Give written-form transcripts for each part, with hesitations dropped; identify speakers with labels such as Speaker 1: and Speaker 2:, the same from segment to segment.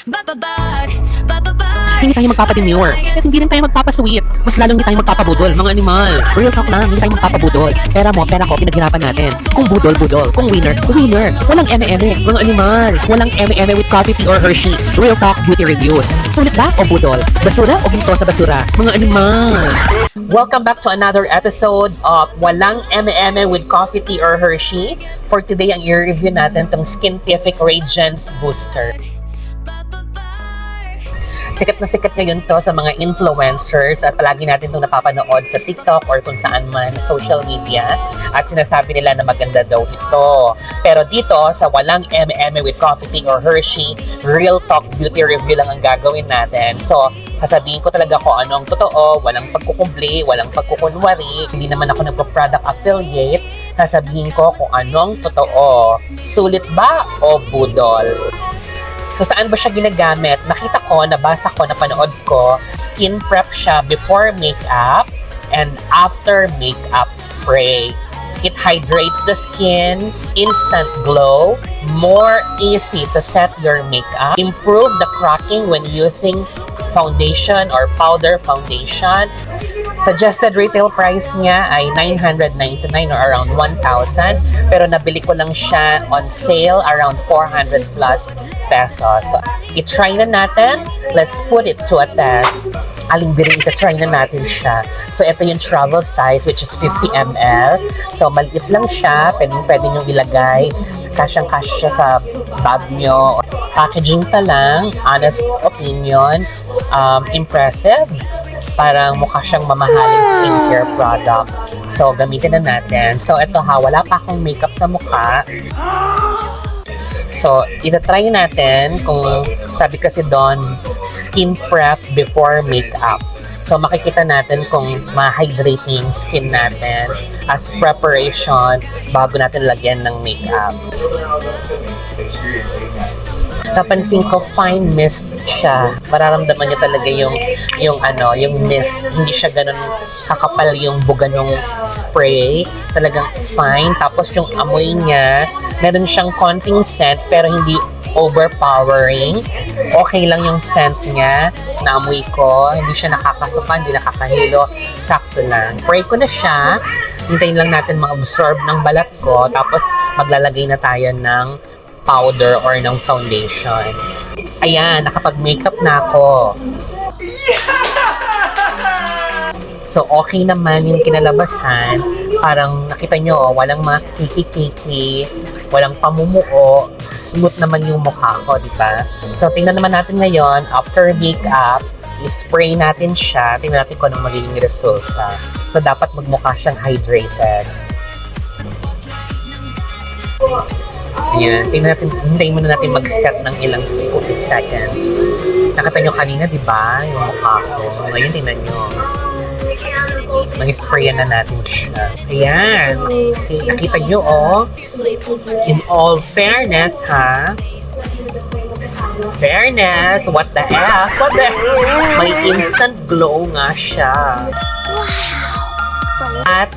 Speaker 1: Hindi tayo magpapademure. At hindi rin tayo magpapasweet. Mas lalong hindi tayo magpapabudol, mga animal. Real talk lang, hindi tayo magpapabudol. Pera mo, pera ko, pinaghirapan natin. Kung budol, budol. Kung winner, winner. Walang eme-eme, mga animal. Walang eme-eme with coffee tea or Hershey. Real talk beauty reviews. Sulit ba o budol? Basura o ginto sa basura? Mga animal. Welcome back to another episode of Walang eme-eme with coffee tea or Hershey. For today, ang i-review natin tong Skintific Radiance Booster. Sikat na sikat ngayon to sa mga influencers at palagi natin itong napapanood sa TikTok or kung saan man social media at sinasabi nila na maganda daw ito. Pero dito sa Walang eme-eme with coffee tea or Hershey, real talk beauty review lang ang gagawin natin. So, sasabihin ko talaga kung anong totoo, walang pagkukumpli, walang pagkukunwari, hindi naman ako nagpo-product affiliate. Sasabihin ko kung anong totoo. Sulit ba o budol? So, saan ba siya ginagamit? Nakita ko, nabasa ko, napanood ko, skin prep siya before makeup and after makeup spray. It hydrates the skin, instant glow, more easy to set your makeup, improve the cracking when using foundation or powder foundation. Suggested retail price niya ay $999 or around 1,000 pero nabili ko lang siya on sale around 400 plus pesos. So, i-try na natin. Let's put it to a test. Aling biring ita-try na natin siya. So, ito yung travel size which is 50 ml. So, maliit lang siya. Pwede nyo ilagay. Kasyang-kasya sa bag nyo. Packaging pa lang. Honest opinion. Impressive. Parang mukha siyang mamahaling skincare product. So, gamitin na natin. So, ito ha. Wala pa akong makeup sa mukha. So, itatry natin kung sabi kasi doon, skin prep before makeup. So, makikita natin kung ma-hydrate yung skin natin as preparation bago natin lagyan ng makeup. Napansin ko, fine mist siya. Mararamdaman niyo talaga yung mist. Hindi siya ganun kakapal yung buga ng spray. Talagang fine. Tapos yung amoy niya, meron siyang konting scent pero hindi overpowering. Okay lang yung scent niya. Naamoy ko. Hindi siya nakakasuka, hindi nakakahilo. Sakto lang. Spray ko na siya. Hintayin lang natin ma-absorb ng balat ko. Tapos maglalagay na tayo ng powder or ng foundation. Ayan, nakapag-makeup na ako. So, okay naman yung kinalabasan. Parang nakita nyo, walang mga kiki-kiki, walang pamumuo. Smooth naman yung mukha ko, di ba? So, tingnan naman natin ngayon, after makeup, i-spray natin siya. Tingnan natin kung anong magiging resulta. So, dapat magmukha siyang hydrated. Ayan, tingnan natin, hintayin muna natin mag-set ng ilang seconds. Nakita nyo kanina, di ba? Yung mukha ko. Ngayon, tingnan nyo. Mag-sprayan na natin siya. Ayan. Nakita nyo, oh. In all fairness, ha? Fairness. What the F? What the F? May instant glow nga siya. At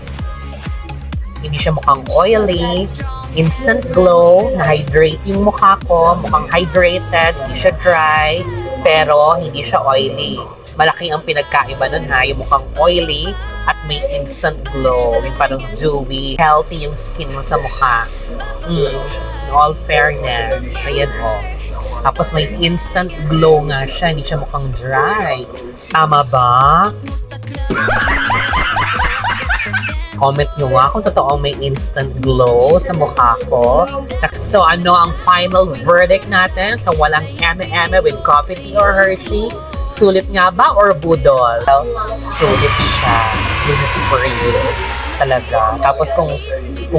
Speaker 1: hindi siya mukhang oily. Instant glow, na-hydrate yung mukha ko, mukhang hydrated, hindi siya dry, pero hindi siya oily. Malaki ang pinagkaiba nun ha, yung mukhang oily at may instant glow, yung parang dewy, healthy yung skin mo sa mukha. In all fairness, ayan o. Tapos may instant glow nga siya, hindi siya mukhang dry. Tama ba? Comment nyo nga kung totoong may instant glow sa mukha ko. So, ano ang final verdict natin sa Walang eme-eme with coffee tea or Hershey? Sulit nga ba or budol? Sulit siya. This is for you. Talaga. Tapos kung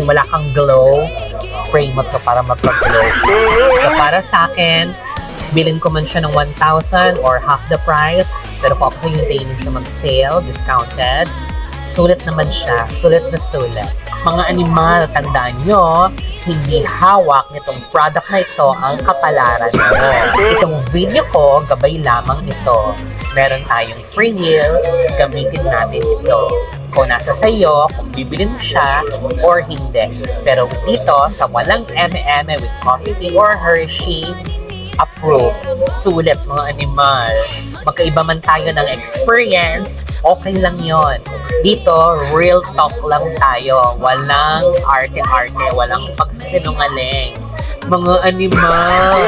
Speaker 1: wala kang glow, spray mo to para magpa-glow. So, para sa akin, bilhin ko man siya ng 1,000 or half the price. Pero kung ako hintayin siya mag-sale, discounted, sulit naman siya. Sulit na sulit. Mga animal, tandaan nyo, hindi hawak nitong product na ito ang kapalaran mo. Itong video ko, gabay lamang ito. Meron tayong free will, gamitin natin ito. Kung nasa sayo, kung bibili mo siya or hindi. Pero dito, sa Walang eme-eme with coffee tea or Hershey, proof. Sulit mga animal. Magkaiba man tayo ng experience, okay lang yon. Dito, real talk lang tayo. Walang arte-arte, walang pagsinungaling. Mga animal.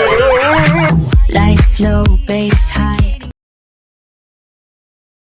Speaker 2: Lights, low bass,